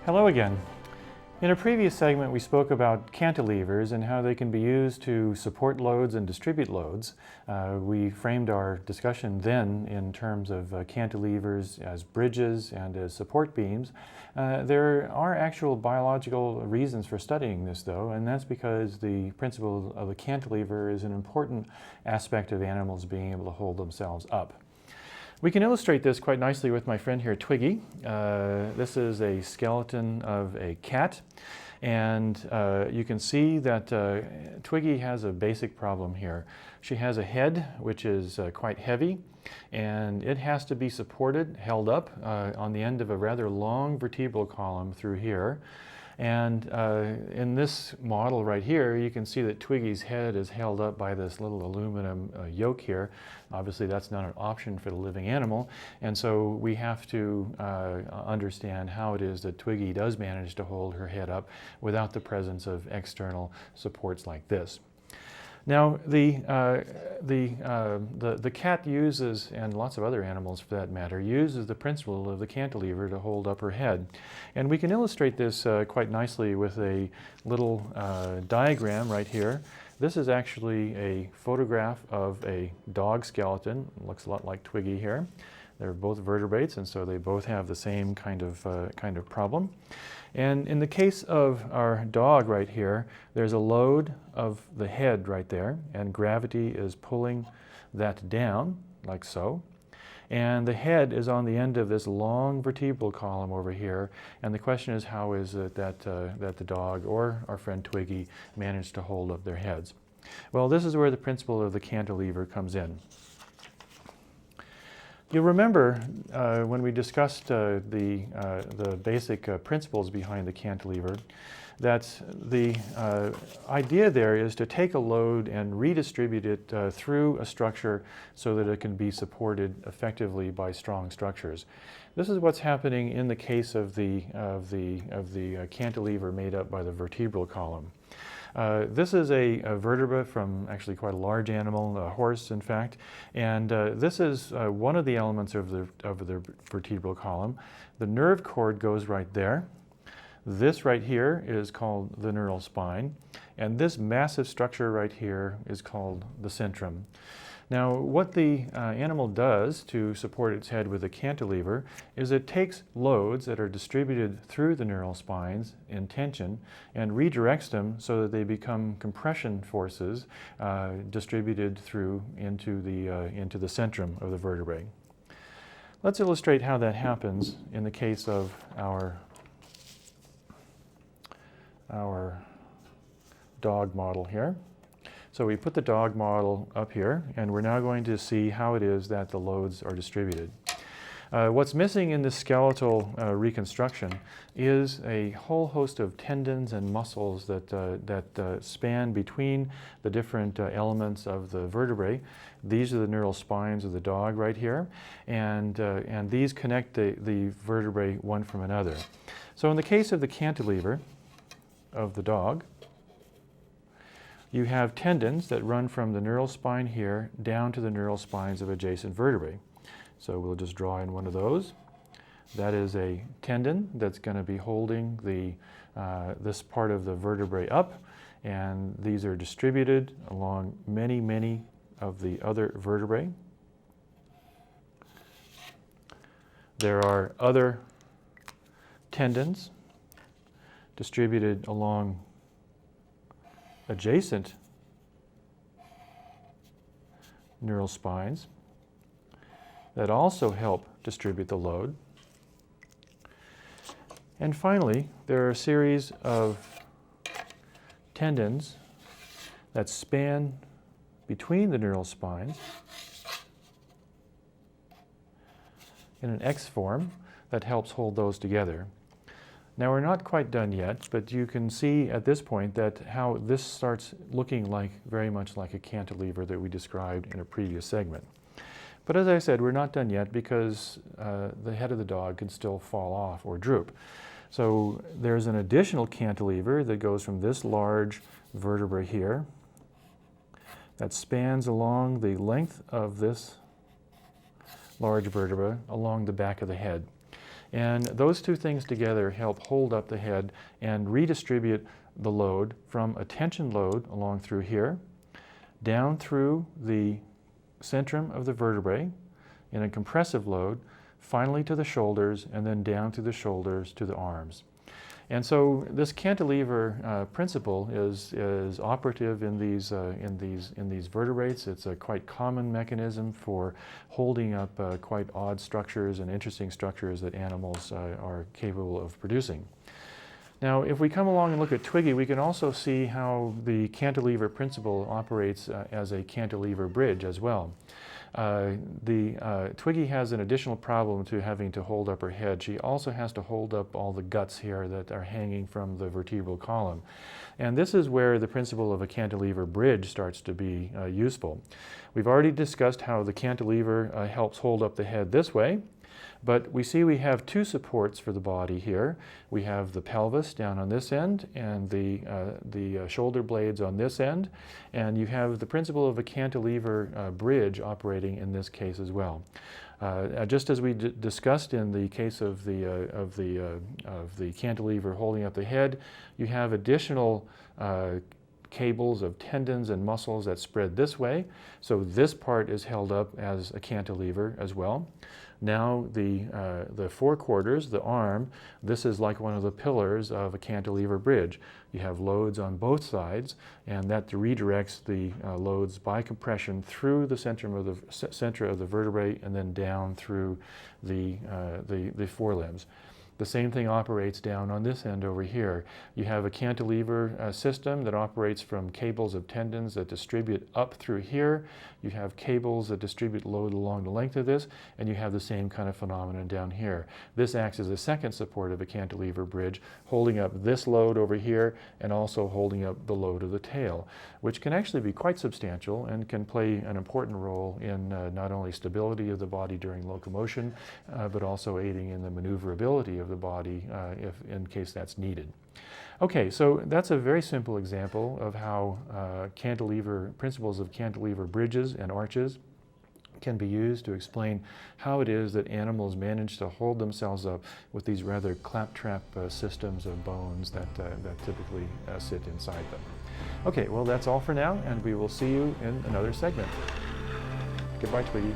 Hello again. In a previous segment we spoke about cantilevers and how they can be used to support loads and distribute loads. We framed our discussion then in terms of cantilevers as bridges and as support beams. There are actual biological reasons for studying this though, and that's because the principle of the cantilever is an important aspect of animals being able to hold themselves up. We can illustrate this quite nicely with my friend here, Twiggy. This is a skeleton of a cat, and you can see that Twiggy has a basic problem here. She has a head which is quite heavy, and it has to be supported, held up on the end of a rather long vertebral column through here. And in this model right here, you can see that Twiggy's head is held up by this little aluminum yoke here. Obviously, that's not an option for the living animal, and so we have to understand how it is that Twiggy does manage to hold her head up without the presence of external supports like this. Now, the cat uses, and lots of other animals for that matter, uses the principle of the cantilever to hold up her head. And we can illustrate this quite nicely with a little diagram right here. This is actually a photograph of a dog skeleton. It looks a lot like Twiggy here. They're both vertebrates, and so they both have the same kind of problem. And in the case of our dog right here, there's a load of the head right there, and gravity is pulling that down, like so. And the head is on the end of this long vertebral column over here, and the question is, how is it that the dog or our friend Twiggy managed to hold up their heads? Well, this is where the principle of the cantilever comes in. You'll remember when we discussed the basic principles behind the cantilever that the idea there is to take a load and redistribute it through a structure so that it can be supported effectively by strong structures. This is what's happening in the case of the cantilever made up by the vertebral column. This is a vertebra from actually quite a large animal, a horse in fact, and this is one of the elements of the vertebral column. The nerve cord goes right there. This right here is called the neural spine, and this massive structure right here is called the centrum. Now, what the animal does to support its head with a cantilever is it takes loads that are distributed through the neural spines in tension and redirects them so that they become compression forces distributed through into the centrum of the vertebrae. Let's illustrate how that happens in the case of our dog model here. So we put the dog model up here, and we're now going to see how it is that the loads are distributed. What's missing in this skeletal reconstruction is a whole host of tendons and muscles that span between the different elements of the vertebrae. These are the neural spines of the dog right here, and these connect the vertebrae one from another. So in the case of the cantilever of the dog, you have tendons that run from the neural spine here down to the neural spines of adjacent vertebrae. So we'll just draw in one of those. That is a tendon that's going to be holding this part of the vertebrae up, and these are distributed along many of the other vertebrae. There are other tendons distributed along adjacent neural spines that also help distribute the load. And finally, there are a series of tendons that span between the neural spines in an X form that helps hold those together. Now, we're not quite done yet, but you can see at this point that how this starts looking very much like a cantilever that we described in a previous segment. But as I said, we're not done yet because the head of the dog can still fall off or droop. So there's an additional cantilever that goes from this large vertebra here that spans along the length of this large vertebra along the back of the head. And those two things together help hold up the head and redistribute the load from a tension load along through here, down through the centrum of the vertebrae in a compressive load, finally to the shoulders, and then down through the shoulders to the arms. And so this cantilever principle is operative in these vertebrates. It's a quite common mechanism for holding up quite odd structures and interesting structures that animals are capable of producing. Now, if we come along and look at Twiggy, we can also see how the cantilever principle operates as a cantilever bridge as well. Twiggy has an additional problem to having to hold up her head. She also has to hold up all the guts here that are hanging from the vertebral column. And this is where the principle of a cantilever bridge starts to be useful. We've already discussed how the cantilever helps hold up the head this way. But we see we have two supports for the body here. We have the pelvis down on this end and the shoulder blades on this end. And you have the principle of a cantilever bridge operating in this case as well. Just as we discussed in the case of the cantilever holding up the head, you have additional cables of tendons and muscles that spread this way. So this part is held up as a cantilever as well. Now the forequarters, the arm, this is like one of the pillars of a cantilever bridge. You have loads on both sides, and that redirects the loads by compression through the center of the vertebrae and then down through the forelimbs. The same thing operates down on this end over here. You have a cantilever system that operates from cables of tendons that distribute up through here. You have cables that distribute load along the length of this, and you have the same kind of phenomenon down here. This acts as a second support of a cantilever bridge, holding up this load over here and also holding up the load of the tail, which can actually be quite substantial and can play an important role in not only stability of the body during locomotion, but also aiding in the maneuverability of the body if in case that's needed. Okay, so that's a very simple example of how principles of cantilever bridges and arches can be used to explain how it is that animals manage to hold themselves up with these rather claptrap systems of bones that typically sit inside them. Okay, well that's all for now, and we will see you in another segment. Goodbye, Twiggy.